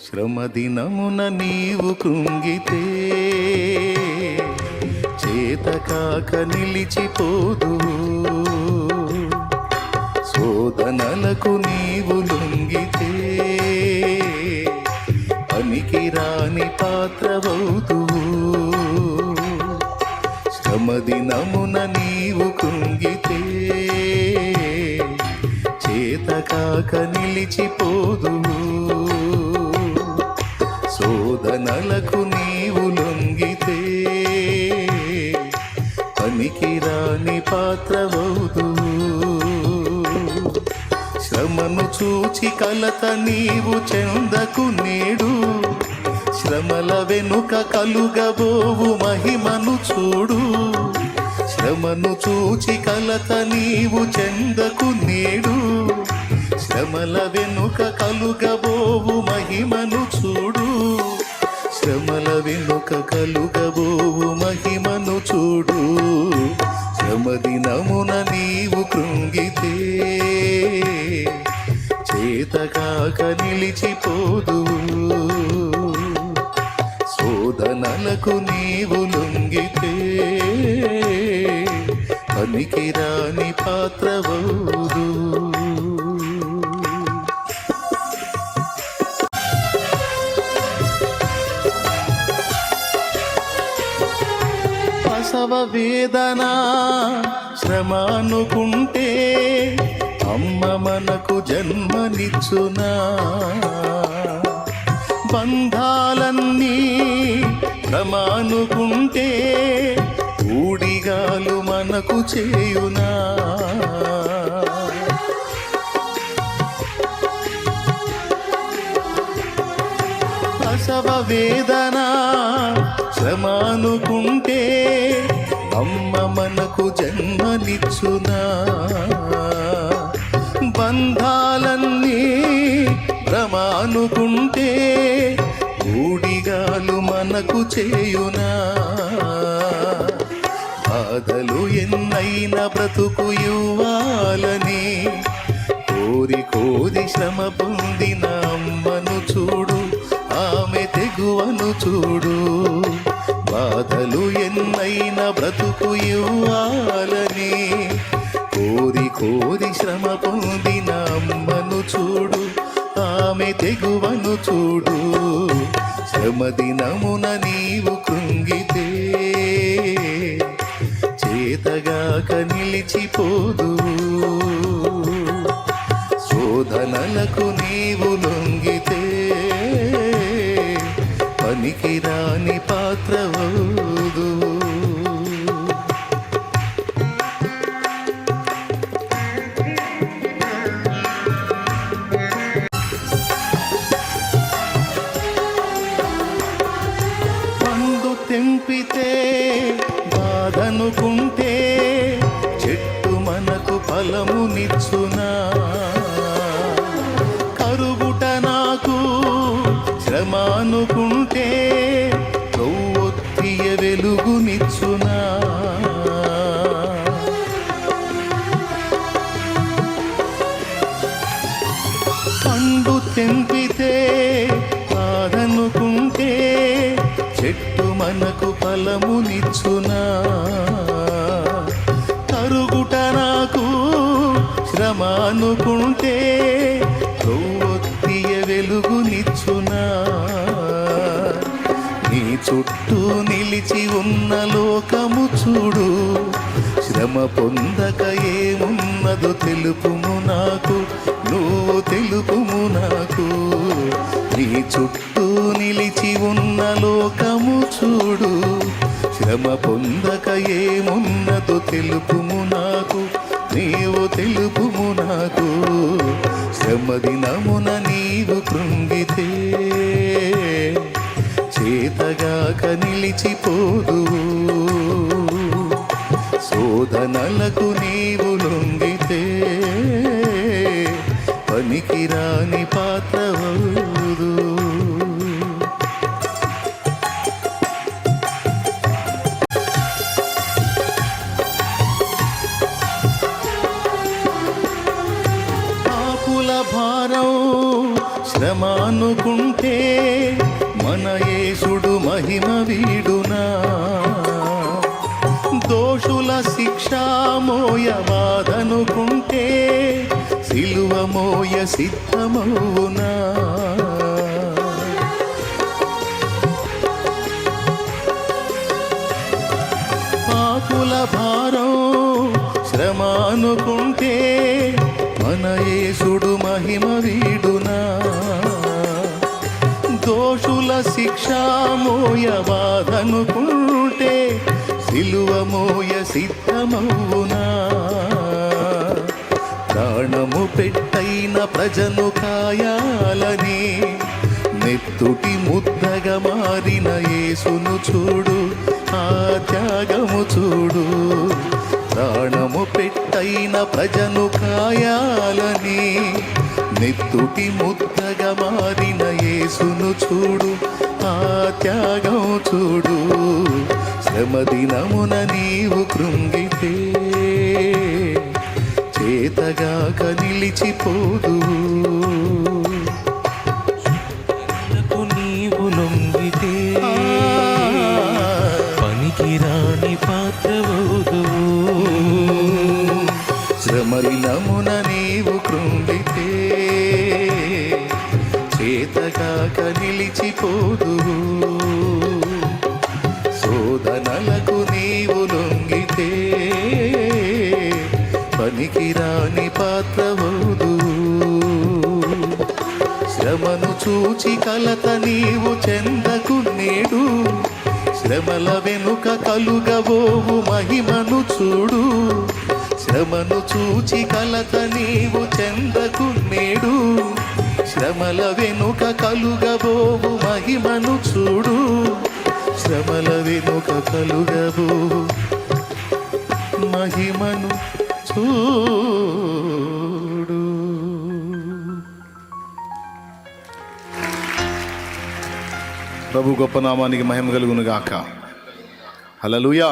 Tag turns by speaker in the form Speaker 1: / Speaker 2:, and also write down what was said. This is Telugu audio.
Speaker 1: శ్రమదినమున నీవు కృంగితే చేతకాక నిలిచిపోదు. శోధనలకు నీవు లొంగితే పనికిరాని పాత్రవౌదు. శ్రమదినమున నీవు కృంగితే చేతకాక నిలిచిపోదు. శోధనలకు నీవు లొంగితే పనికిరాని పాత్రవౌదు. శ్రమను చూచి కలత నీవు చెందకు నేడు. శ్రమల వెనుక కలుగబోవు మహిమను చూడు. శ్రమను చూచి కలత నీవు చెందకు నేడు. శ్రమల వెనుక కలుగబోవు మహిమను చూడు. శ్రమల వెనుక కలుగబోవు మహిమను చూడు. శ్రమదినమున నీవు కృంగితే చేతకాక నిలిచిపోదు. శోధనలకు నీవు లొంగితే పనికిరాని పాత్రవౌదు. ప్రసవ వేదన శ్రమ అనుకుంటే అమ్మ మనకు జన్మనిచ్చునా. బంధాలన్నీ శ్రమ అనుకుంటే ఊడిగాలు మనకు చేయునా. ప్రసవ వేదన శ్రమ అనుకుంటే అమ్మ మనకు జన్మనిచ్చునా. బంధాలన్నీ భ్రమ అనుకుంటే ఊడిగాలు మనకు చేయునా. బాధలు ఎన్నైనా బ్రతుకు ఇవ్వాలని కోరి కోరి శ్రమ పొందిన అమ్మను చూడు. ఆమె తెగువను చూడు. బాధలు ఎన్నైనా బ్రతుకు ఇవ్వాలని కోరి కోరి శ్రమ పొందిన అమ్మను చూడు. ఆమె తెగువను చూడు. శ్రమదినమున నీవు కృంగితే చేతగాక నిలిచిపోదు. శోధనలకు నీవు లొంగితే పనికిరాని పాత్రవౌదు. పండు తెంపితే బాధనుకుంటే చెట్టు మనకు ఫలమునిచ్చునా. కరుగుట నాకు శ్రమ అనుకుంటే కొవ్వొత్తియ వెలుగునిచ్చునా. పండు తెంపితే బాధనుకుంటే చెట్టు మనకు ఫలమునిచ్చునా. కరుగుట నాకు శ్రమ అనుకుంటే కొవ్వొత్తియ వెలుగునిచ్చునా. నీ చుట్టూ నిలిచి ఉన్న లోకము చూడు. శ్రమ పొందక ఏమున్నదో తెలుపుము నాకు. నువ్వు తెలుపుము నాకు. నీ చుట్టూ నిలిచి ఉన్న లోకము చూడు. శ్రమ పొందక ఏమున్నదో తెలుపుము నాకు. నీవు తెలుపుము నాకు. శ్రమదినమున నీవు కృంగితే చేతగాక నిలిచిపోదు. శోధనలకు నీవు లొంగితే పనికిరాని పాత్రవౌదు. భారం శ్రమ అనుకుంటే బాధనుకుంటే మన యేసుడు మహిమ వీడునా. దోషుల శిక్ష మోయ బాధనుకుంటే సిలువ మోయ సిద్ధమవునా. పాపుల భారం శ్రమ అనుకుంటే మన యేసుడు మహిమ వీడునా. దోషుల శిక్ష మోయ బాధనుకుంటే సిలువ మోయ సిద్ధమవునా. ప్రాణము పెట్టైన ప్రజను కాయాలని నెత్తుటి ముద్దగా మారిన యేసును చూడు, ఆ త్యాగము చూడు. ప్రాణము పెట్టైన ప్రజను కాయాలని నెత్తుటి ముద్దగా మారిన యేసును చూడు, ఆ త్యాగం చూడు. శ్రమ దినమున నీవు కృంగితే చేతగాక నిలిచిపోదు.
Speaker 2: నీవు లొంగితే పనికిరాని పాత్రవవుదు.
Speaker 1: శ్రమ దినమున నీవు కృంగితే చేతగాక నిలిచిపోదు. శోధనలకు నీవు లొంగితే పనికిరాని పాత్రవవుదు. శ్రమను చూచి కలత నీవు చెందకు నేడు, శ్రమల వెనుక కలుగబోవు మహిమను చూడు. శ్రమను చూచి కలత నీవు చెందకు నేడు, శ్రమల వెనుక కలుగబోవు మహిమను చూడు. శ్రమల వెనుక కలుగబోవు మహిమను చూడు.
Speaker 3: ప్రభు గొప్ప నామానికి మహిమ కలుగును గాక. హల్లెలూయా.